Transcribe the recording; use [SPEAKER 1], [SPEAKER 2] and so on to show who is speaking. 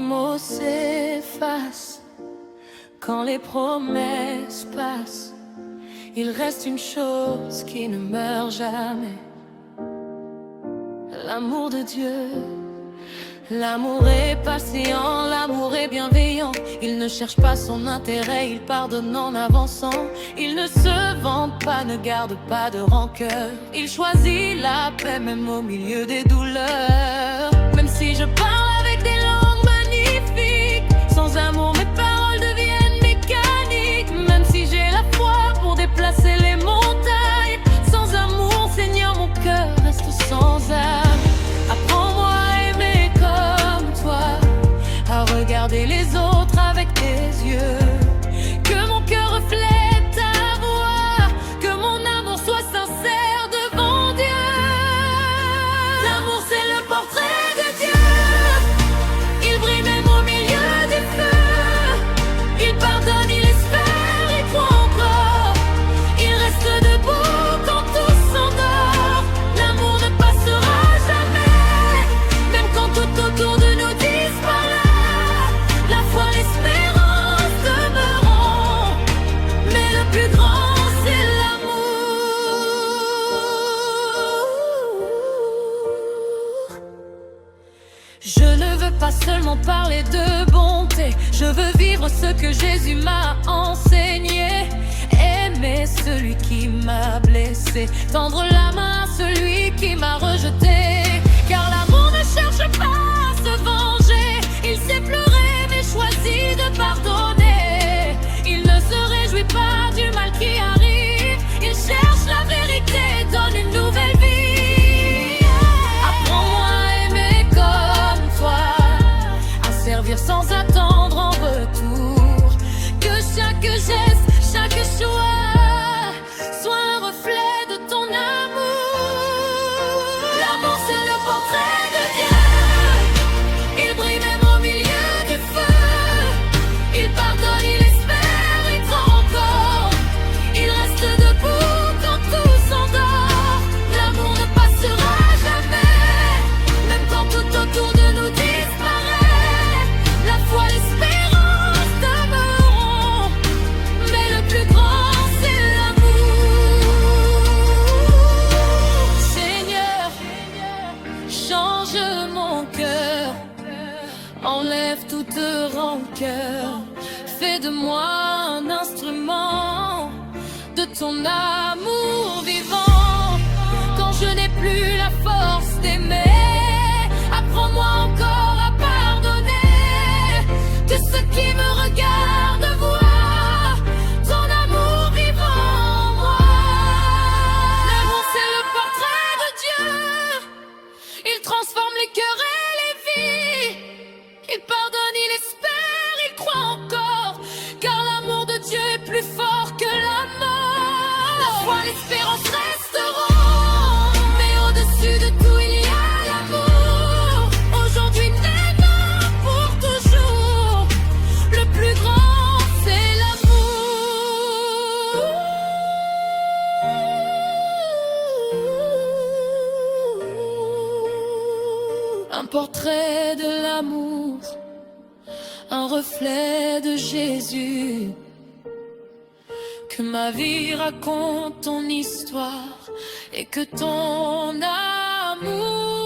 [SPEAKER 1] mots s'effacent, quand les promesses passent, il reste une chose qui ne meurt jamais: l'amour de Dieu. L'amour est patient, l'amour est bienveillant. Il ne cherche pas son intérêt, il pardonne en avançant. Il ne se vante pas, ne garde pas de rancœur. Il choisit la paix même au milieu des douleurs. Même si je parle avec des langues magnifiques, sans amour mes paroles deviennent mécaniques. Même si j'ai la foi pour déplacer les montagnes, sans amour, Seigneur, mon cœur reste sans âme. Apprends-moi à regarder les autres avec tes yeux, que mon cœur reflète ta voix, que mon amour soit sincère devant Dieu. L'amour c'est le portrait de Dieu, il brille même au milieu des feux. Il pardonne, il espère, il croit encore, il reste debout quand tout s'endort. L'amour ne passera jamais, même quand tout autour de nous disparaît. L'espérance demeurera, mais le plus grand c'est l'amour. Je ne veux pas seulement parler de bonté, je veux vivre ce que Jésus m'a enseigné. Aimer celui qui m'a blessé, tendre la main à celui qui m'a rejeté. Car l'amour ne cherche pas à se venger, il sait pleurer mais choisit de pardonner. Il ne se réjouit pas du mal qui arrive, il cherche la vérité, donne une nouvelle vie. Apprends-moi à aimer comme toi, à servir sans attendre en retour. Que chaque geste, chaque choix soit un reflet de ton amour. L'amour c'est le portrait de Dieu, il brille même au milieu des feux. Il pardonne, il espère, il croit encore, il reste debout quand tout s'endort. L'amour ne passera jamais, même quand tout autour de nous disparaît. La foi, l'espérance demeureront, mais le plus grand c'est l'amour. Seigneur, change mon cœur, enlève toute rancœur, fais de moi un instrument de ton amour vivant. Quand je n'ai plus la force d'aimer, apprends-moi encore à pardonner. Que ceux qui me regardent voient ton amour vivant en moi. L'amour c'est le portrait de Dieu, il transforme les cœurs et les vies. Il pardonne, il espère, il croit encore, car l'amour de Dieu est plus fort que la mort. La foi, l'espérance resteront, mais au-dessus de tout il y a l'amour. Aujourd'hui, maintenant, pour toujours, le plus grand c'est l'amour. Un portrait de l'amour, un reflet de Jésus. Que ma vie raconte ton histoire et que ton amour